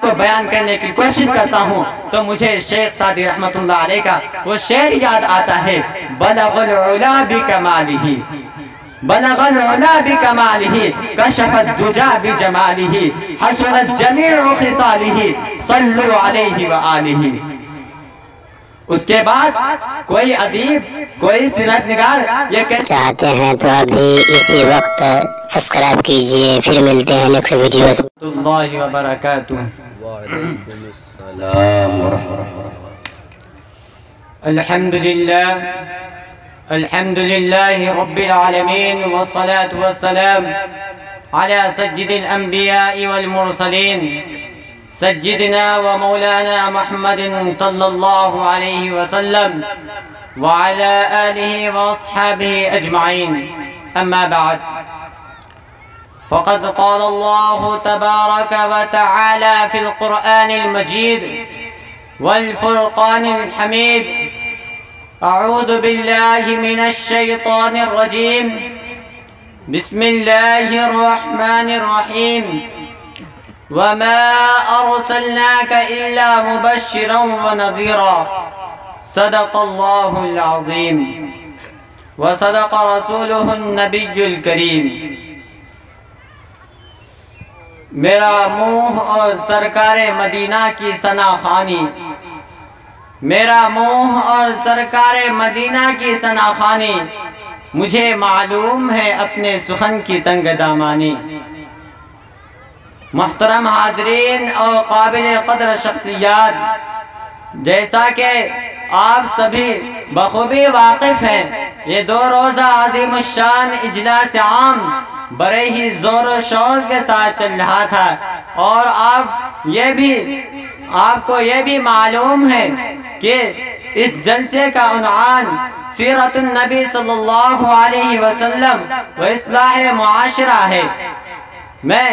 کو بیان کرنے کی کوشش کرتا ہوں تو مجھے شیخ سعدی رحمت اللہ علیہ کا وہ شعر یاد آتا ہے، بلغ العلا بکمالہ، بلغ العلا بکمالہ، کشف الدجا بجمالہ، حسنت جمیع خصالہ، صلوا علیہ وآلہ۔ اس کے بعد کوئی ادیب، کوئی سیرت نگار یہ چاہتے ہیں تو ابھی اسی وقت سبسکرائب کیجئے، پھر ملتے ہیں نیکسٹ ویڈیوز۔ اللہ وبرکاتہ۔ وعلیکم السلام ورحمۃ اللہ۔ الحمد للہ رب العالمین، والصلاة والسلام على سید الانبیاء والمرسلین، سیدنا و مولانا محمد صلی اللہ علیہ وسلم وعلى آلہ واصحابہ اجمعین، اما بعد، فقد قال الله تبارك وتعالى في القرآن المجيد والفرقان الحميد: أعوذ بالله من الشيطان الرجيم، بسم الله الرحمن الرحيم، وما أرسلناك إلا مبشرا ونذيرا، صدق الله العظيم وصدق رسوله النبي الكريم۔ میرا منہ اور سرکار مدینہ کی ثنا خوانی، میرا منہ اور سرکار مدینہ کی ثنا خوانی، مجھے معلوم ہے اپنے سخن کی تنگ دامانی۔ محترم حاضرین اور قابل قدر شخصیات، جیسا کہ آپ سبھی بخوبی واقف ہیں، یہ 2 روزہ عظیم الشان اجلاس عام بڑے ہی زور و شور کے ساتھ چل رہا تھا، اور آپ کو یہ بھی معلوم ہے کہ اس جلسے کا عنوان سیرت النبی صلی اللہ علیہ وسلم و اصلاح معاشرہ ہے۔ میں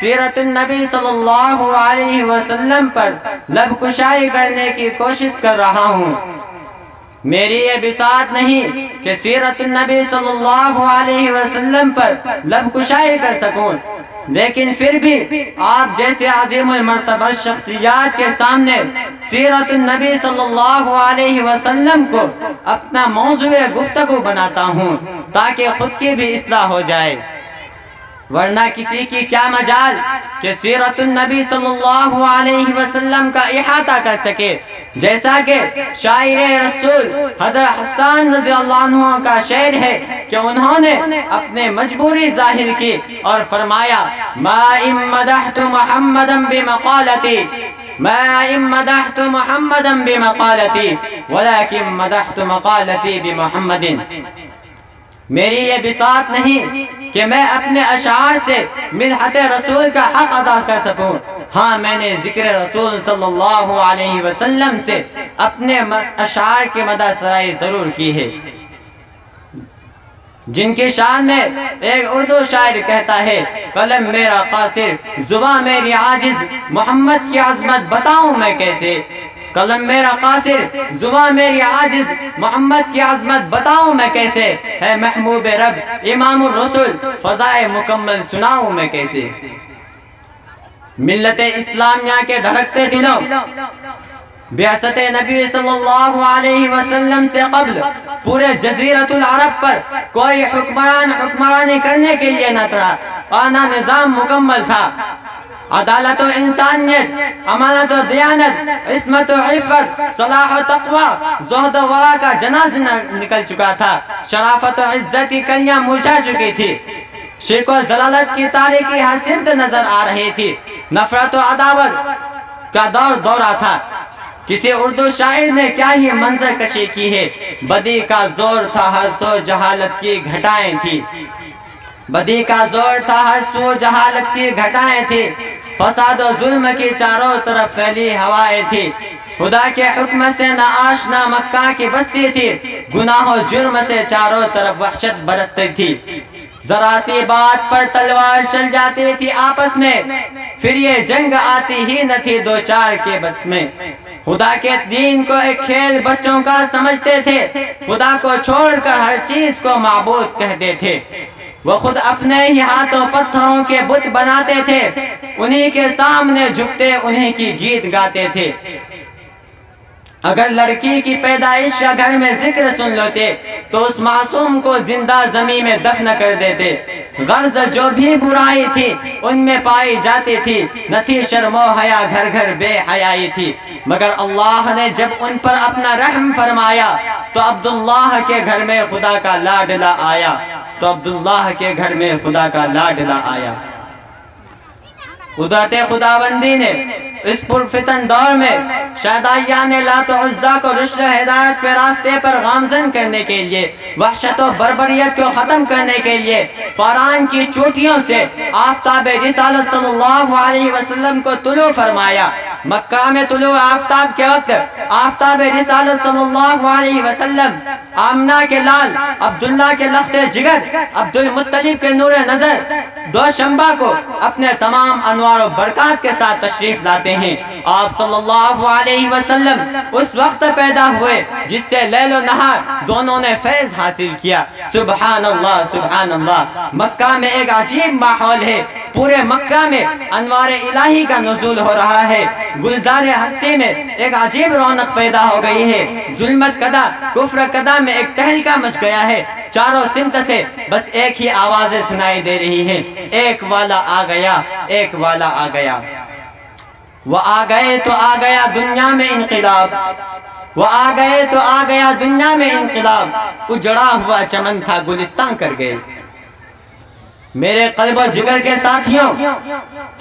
سیرت النبی صلی اللہ علیہ وسلم پر لب کشائی کرنے کی کوشش کر رہا ہوں۔ میری یہ بساط نہیں کہ سیرت النبی صلی اللہ علیہ وسلم پر لب کشائی کر سکوں، لیکن پھر بھی آپ جیسے عظیم المرتبہ شخصیات کے سامنے سیرت النبی صلی اللہ علیہ وسلم کو اپنا موضوع گفتگو بناتا ہوں تاکہ خود کی بھی اصلاح ہو جائے، ورنہ کسی کی کیا مجال کہ سیرت النبی صلی اللہ علیہ وسلم کا احاطہ کر سکے، جیسا کہ شاعر رسول حضرت حسان رضی اللہ عنہ کا شعر ہے کہ انہوں نے اپنے مجبوری ظاہر کی اور فرمایا: ما ان مدحت محمدا بمقالتی، ما ان مدحت محمدا بمقالتی ولكن مدحت مقالتی بمحمد۔ میری یہ بساط نہیں کہ میں اپنے اشعار سے مدحت رسول کا حق ادا کر سکوں، ہاں میں نے ذکر رسول صلی اللہ علیہ وسلم سے اپنے اشعار کی مدح سرائی ضرور کی ہے، جن کی شان میں ایک اردو شاعر کہتا ہے: قلم میرا قاصر، زباں میری عاجز، محمد کی عظمت بتاؤں میں کیسے۔ قلم میرا قاصر، زباں میری عاجز، محمد کی عظمت بتاؤں میں کیسے، ہے محبوب رب امام الرسل، فضائے مکمل سناؤں میں کیسے۔ ملت اسلامیہ کے دھڑکتے دلوں، بعثت نبی صلی اللہ علیہ وسلم سے قبل پورے جزیرت العرب پر کوئی حکمران حکمرانی کرنے کے لیے نہ تھا، اور نہ نظام مکمل تھا۔ عدالت و انسانیت، امانت و دیانت، عصمت و عفت، صلاح و تقوی، زہد و ورع کا جنازہ نکل چکا تھا، شرافت و عزت کی کلیاں مرجھا چکی تھی، شرک و ضلالت کی تاریکی ہر سمت نظر آ رہی تھی، نفرت و عداوت کا دور دورہ تھا۔ کسی اردو شاعر نے کیا ہی منظر کشی کی ہے، بدی کا زور تھا ہر سو جہالت کی گھٹائیں تھی، بدی کا زور تھا ہر سو جہالت کی گھٹائیں تھی، فساد و ظلم کی چاروں طرف پھیلی ہوائیں تھی، خدا کے حکم سے نہ آشنا مکہ کی بستی تھی، گناہ و جرم سے چاروں طرف وحشت برستی تھی، ذرا سی بات پر تلوار چل جاتی تھی آپس میں، پھر یہ جنگ آتی ہی نہ تھی دو چار کے بس میں۔ خدا کے دین کو ایک کھیل بچوں کا سمجھتے تھے، خدا کو چھوڑ کر ہر چیز کو معبود کہتے تھے، وہ خود اپنے ہی ہاتھوں پتھروں کے بت بناتے تھے، انہی کے سامنے جھکتے، انہی کی گیت گاتے تھے۔ اگر لڑکی کی پیدائش یا گھر میں ذکر سن لیتے تو اس معصوم کو زندہ زمین میں دفن کر دیتے۔ غرض جو بھی برائی تھی ان میں پائی جاتی تھی، نہ تھی شرم و حیا، گھر گھر بے حیائی تھی۔ مگر اللہ نے جب ان پر اپنا رحم فرمایا تو عبداللہ کے گھر میں خدا کا لاڈلا آیا، تو عبداللہ کے گھر میں خدا کا لاڈلا آیا۔ قدرت خداوندی نے اس پرفتن دور میں شہدائیان لات و عزا کو رشد و ہدایت کے راستے پر گامزن کرنے کے لیے، وحشت و بربریت کو ختم کرنے کے لیے فاران کی چوٹیوں سے آفتاب رسالت صلی اللہ علیہ وسلم کو طلوع فرمایا۔ مکہ میں طلوع آفتاب کے وقت آفتاب رسالت صلی اللہ علیہ وسلم آمنہ کے لال، عبداللہ کے لخت جگر، عبد المطلب کے نور نظر دوشنبہ کو اپنے تمام انوار و برکات کے ساتھ تشریف لاتے ہیں۔ آپ صلی اللہ علیہ وسلم اس وقت پیدا ہوئے جس سے لیل و نہار دونوں نے فیض حاصل کیا۔ سبحان اللہ، سبحان اللہ۔ مکہ میں ایک عجیب ماحول ہے، پورے مکہ میں انوار الہی کا نزول ہو رہا ہے۔ گلزار ہستی میں ایک عجیب رونق پیدا ہو گئی ہے۔ ظلمت کدہ، کفر کدہ میں ایک تہلکہ مچ گیا ہے۔ چاروں سمت سے بس ایک ہی آوازیں سنائی دے رہی ہیں، ایک والا آ گیا، ایک والا آ گیا۔ وہ آ گئے تو آ گیا دنیا میں انقلاب، وہ آ گئے تو آ گیا دنیا میں انقلاب، اجڑا ہوا چمن تھا گلستان کر گئے۔ میرے قلب و جگر کے ساتھیوں،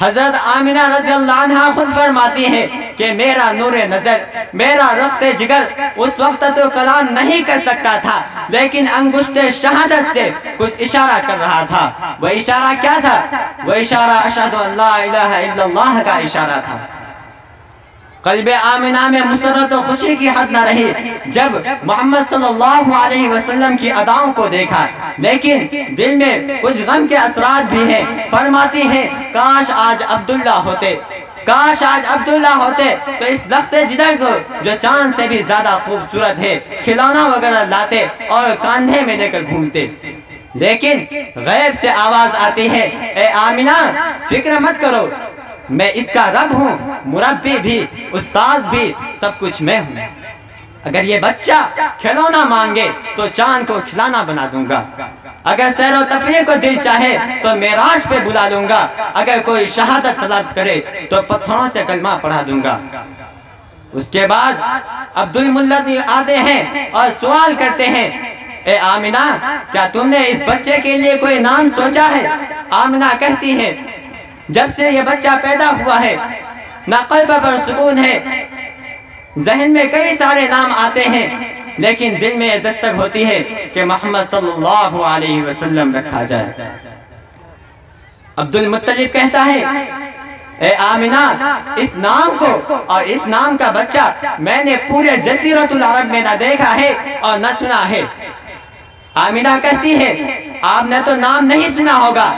حضرت آمنہ رضی اللہ عنہ خود فرماتی ہیں کہ میرا نور نظر، میرا رخت جگر اس وقت تو کلام نہیں کر سکتا تھا، لیکن انگشت شہادت سے کچھ اشارہ کر رہا تھا۔ وہ اشارہ کیا تھا؟ وہ اشارہ اشہد ان لا الہ الا اللہ کا اشارہ تھا۔ قلب آمنہ میں مسرت و خوشی کی حد نہ رہی جب محمد صلی اللہ علیہ وسلم کی اداؤں کو دیکھا، لیکن دل میں کچھ غم کے اثرات بھی ہیں۔ فرماتی ہیں کاش آج عبداللہ ہوتے، کاش آج عبداللہ ہوتے تو اس لخت جگر کو جو چاند سے بھی زیادہ خوبصورت ہے کھلونا وغیرہ لاتے اور کاندھے میں لے کر گھومتے۔ لیکن غیب سے آواز آتی ہے، اے آمنہ فکر مت کرو، میں اس کا رب ہوں، مربی بھی، استاذ بھی، سب کچھ میں ہوں۔ اگر یہ بچہ کھلونا مانگے تو چاند کو کھلانا بنا دوں گا، اگر سیر و تفریح کو دل چاہے تو معراج پہ بلا لوں گا، اگر کوئی شہادت طلب کرے تو پتھروں سے کلمہ پڑھا دوں گا۔ اس کے بعد عبد المطلب آتے ہیں اور سوال کرتے ہیں، اے آمنہ کیا تم نے اس بچے کے لیے کوئی نام سوچا ہے؟ آمنہ کہتی ہے جب سے یہ بچہ پیدا ہوا ہے نہ قلب پر سکون ہے، ذہن میں کئی سارے نام آتے ہیں، لیکن دل میں یہ دستک ہوتی ہے کہ محمد صلی اللہ علیہ وسلم رکھا جائے۔ عبد المطلب کہتا ہے، اے آمنہ اس نام کو اور اس نام کا بچہ میں نے پورے جزیرۃ العرب میں نہ دیکھا ہے اور نہ سنا ہے۔ آمنہ کہتی ہے آپ نے تو نام نہیں سنا ہوگا،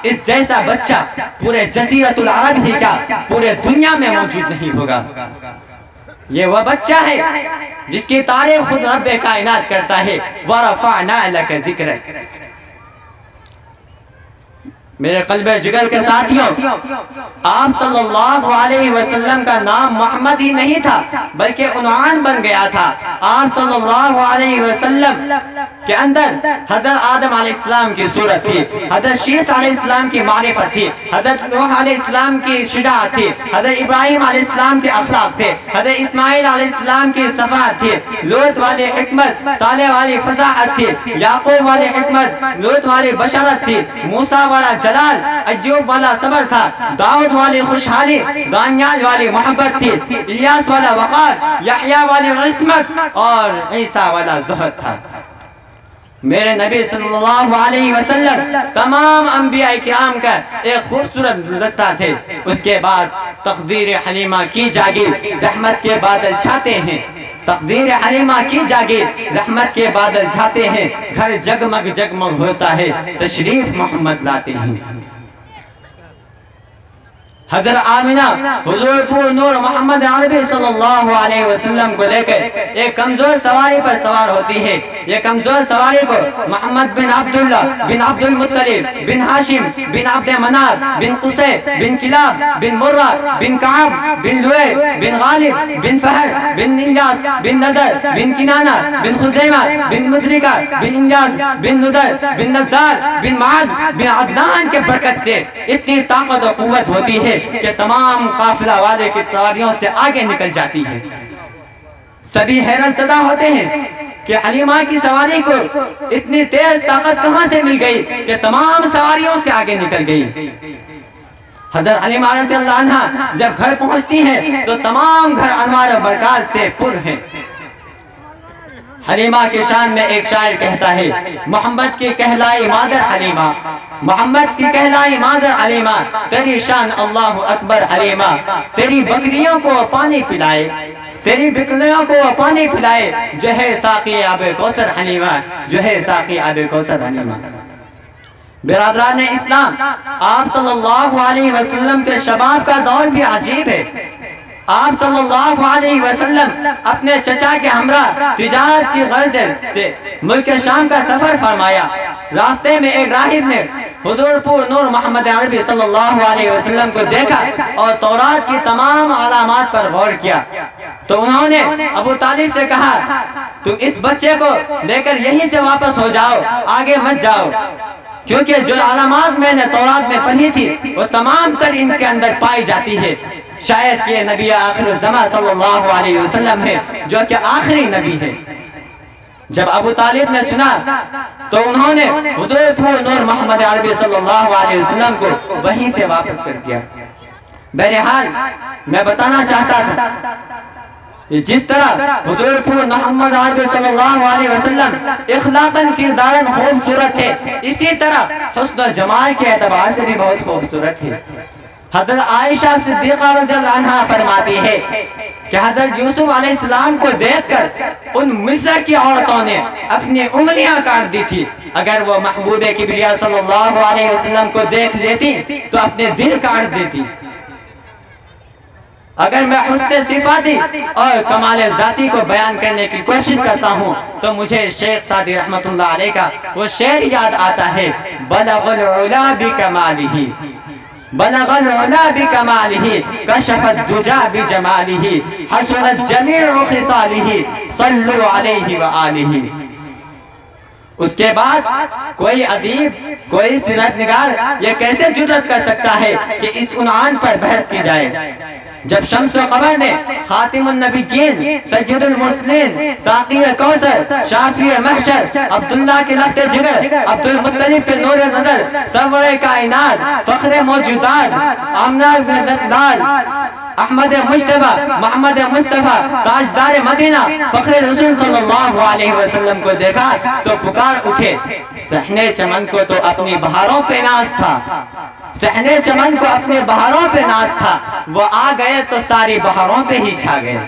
اس جیسا بچہ پورے جزیرۃ العرب ہی کا پورے دنیا میں موجود نہیں ہوگا۔ یہ وہ بچہ ہے جس کی تعریف خود رب کائنات کرتا ہے، وَرَفَعْنَا لَكَ ذِكْرَكَ۔ میرے قلب جگر کے ساتھیوں، آپ صلی اللہ علیہ وسلم کا نام محمد ہی نہیں تھا بلکہ عنوان بن گیا تھا۔ آپ صلی اللہ علیہ وسلم کے اندر حضرت آدم علیہ السلام کی صورت تھی، حضرت شیس علیہ السلام کی معرفت تھی، حضرت نوح علیہ السلام کی شجاعت تھی، حضرت ابراہیم علیہ السلام کے اخلاق تھے، حضرت اسماعیل علیہ السلام کی صفات تھی، لوط والی حکمت، صالح والی فصاحت تھی، یعقوب والی حکمت، لوط والی بشارت تھی، موسیٰ والا جلال، ایوب والا صبر تھا، داؤد والی خوشحالی، دانیال والی محبت تھی، الیاس والا وقار، یحییٰ والی عصمت اور عیسیٰ والا زہد تھا۔ میرے نبی صلی اللہ علیہ وسلم تمام انبیاء کرام کا ایک خوبصورت دستہ تھے۔ اس کے بعد تقدیر حلیمہ کی جاگیر رحمت کے بادل چھاتے ہیں، تقدیر حلیمہ کی جاگیر رحمت کے بادل چھاتے ہیں، گھر جگمگ جگمگ ہوتا ہے، تشریف محمد لاتے ہیں۔ حضرت آمینہ حضور پور نور محمد عربی صلی اللہ علیہ وسلم کو لے کر ایک کمزور سواری پر سوار ہوتی ہے. یہ کمزور سواری کو محمد بن عبداللہ بن عبد المطلب بن ہاشم بن عبد مناف بن قصی بن کلاب بن مرہ بن کعب بن لؤی بن غالب بن فہر بن الیاس بن ندر بن کنانہ بن خزیمہ بن مدرکہ بن الیاس بن ندر بن نزار بن معد بن عدنان کے برکت سے اتنی طاقت و قوت ہوتی ہے کہ تمام قافلہ والے کی سواریوں سے آگے نکل جاتی ہے. سبھی حیرت زدہ ہوتے ہیں کہ حلیمہ کی سواری کو اتنی تیز طاقت کہاں سے مل گئی کہ تمام سواریوں سے آگے نکل گئی. حضرت حلیمہ رضی اللہ عنہ جب گھر پہنچتی ہیں تو تمام گھر انوار و برکات سے پر ہیں. حلیمہ کے شان میں ایک شاعر کہتا ہے محمد کی کہلائی مادر حلیمہ، محمد کی کہلائی مادر حلیمہ، تیری شان اللہ اکبر حلیمہ. تیری بکریوں کو پانی پلائے، تیری بکریوں کو پانی پلائے، جو ہے ساقی آب کوثر حلیمہ، جو ہے ساقی آب کوثر حلیمہ. برادران اسلام، آپ صلی اللہ علیہ وسلم کے شباب کا دور بھی عجیب ہے. آپ صلی اللہ علیہ وسلم اپنے چچا کے ہمراہ تجارت کی غرض سے ملک شام کا سفر فرمایا. راستے میں ایک راہب نے حضور پور نور محمد عربی صلی اللہ علیہ وسلم کو دیکھا اور تورات کی تمام علامات پر غور کیا. تو انہوں نے ابو طالب سے کہا تم اس بچے کو لے کر یہیں سے واپس ہو جاؤ، آگے مت جاؤ، کیونکہ جو علامات میں نے تورات میں پڑھی تھی وہ تمام تر ان کے اندر پائی جاتی ہے. شاید کہ نبی آخر الزمان صلی اللہ علیہ وسلم ہے جو کہ آخری نبی ہے. جب ابو طالب نے سنا تو انہوں نے حضور پور نور محمد عربی صلی اللہ علیہ وسلم کو وہیں سے واپس کر دیا. بہرحال میں بتانا چاہتا تھا جس طرح حضور پور محمد عربی صلی اللہ علیہ وسلم اخلاقاً کرداراً خوبصورت ہے، اسی طرح حسن و جمال کے اعتبار سے بھی بہت خوبصورت ہے. حضرت عائشہ صدیقہ رضی اللہ عنہ فرماتی ہے کہ حضرت یوسف علیہ السلام کو دیکھ کر ان مصر کی عورتوں نے اپنی انگلیاں کاٹ دی تھی. اگر وہ محبوب کبریا صلی اللہ علیہ وسلم کو دیکھ لیتی تو اپنے دل کاٹ دیتی. اگر میں حسن صفاتی اور کمال ذاتی کو بیان کرنے کی کوشش کرتا ہوں تو مجھے شیخ سعدی رحمت اللہ علیہ کا وہ شعر یاد آتا ہے بلغ العلا بکمالہ، بلغ العلا بکمالہ، کشف الدجا بجمالہ، حسنت جمیع خصالہ، صلوا علیہ وآلہ. اس کے بعد کوئی ادیب، کوئی سیرت نگار یہ کیسے جرأت کر سکتا ہے کہ اس عنوان پر بحث کی جائے جب شمس و قمر نے خاتم النبیین، سید المرسلین، ساقی کوثر، شافی محشر، عبداللہ کے لخت جگر، عبد المطلب کے نور نظر، سرور کائنات، فخر موجودات، آمنہ بن لال، احمد مجتبہ، محمد مصطفیٰ، تاجدار مدینہ، فخر رسول صلی اللہ علیہ وسلم کو دیکھا تو پکار اٹھے صحن چمن کو تو اپنی بہاروں پہ ناز تھا، صحن چمن کو اپنے بہاروں پہ ناز تھا، وہ آ گئے تو ساری بہاروں پہ ہی چھا گئے.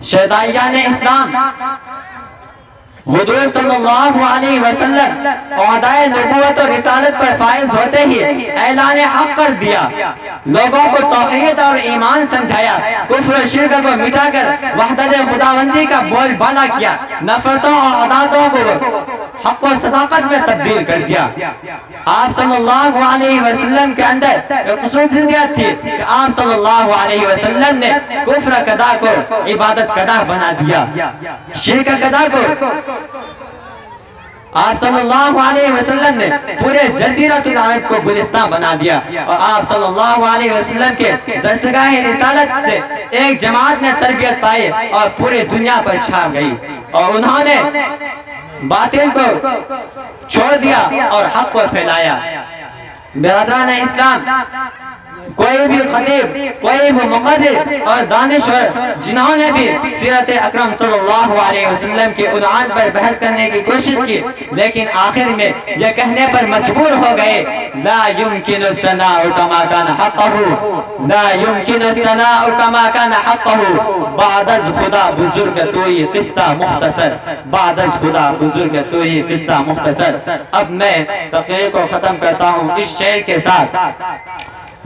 شہدائیان اسلام حضور صلی اللہ علیہ وسلم عہدۂ نبوت و رسالت پر فائز ہوتے ہی اعلان حق کر دیا، لوگوں کو توحید اور ایمان سمجھایا، کفر و شرک کو مٹا کر وحدت خداوندی کا بول بالا کیا، نفرتوں اور عداوتوں کو حق و صداقت میں تبدیل کر دیا. آپ صلی اللہ علیہ وسلم کے اندر ایک خصوصیت تھی کہ آپ صلی اللہ علیہ وسلم نے کفر قضا کو عبادت قضا بنا دیا، شرک قضا کو آپ صلی اللہ علیہ وسلم نے پورے جزیرۃ العرب کو گلستان بنا دیا، اور آپ صلی اللہ علیہ وسلم کے دستگاہ رسالت سے ایک جماعت نے تربیت پائی اور پوری دنیا پر چھا گئی، اور انہوں نے باطل کو چھوڑ دیا اور حق کو پھیلایا. برادران اسلام، کوئی بھی خطیب، کوئی بھی مقرر اور دانشور جنہوں نے بھی سیرت اکرم صلی اللہ علیہ وسلم کے عنوان پر بحث کرنے کی کوشش کی لیکن آخر میں یہ کہنے پر مجبور ہو گئے لا يمكن الثناء كما كان حقه، لا يمكن الثناء كما كان حقه، بعد از خدا بزرگ توئی قصہ مختصر، بعد از خدا بزرگ توئی قصہ مختصر. اب میں تقریر کو ختم کرتا ہوں اس شعر کے ساتھ.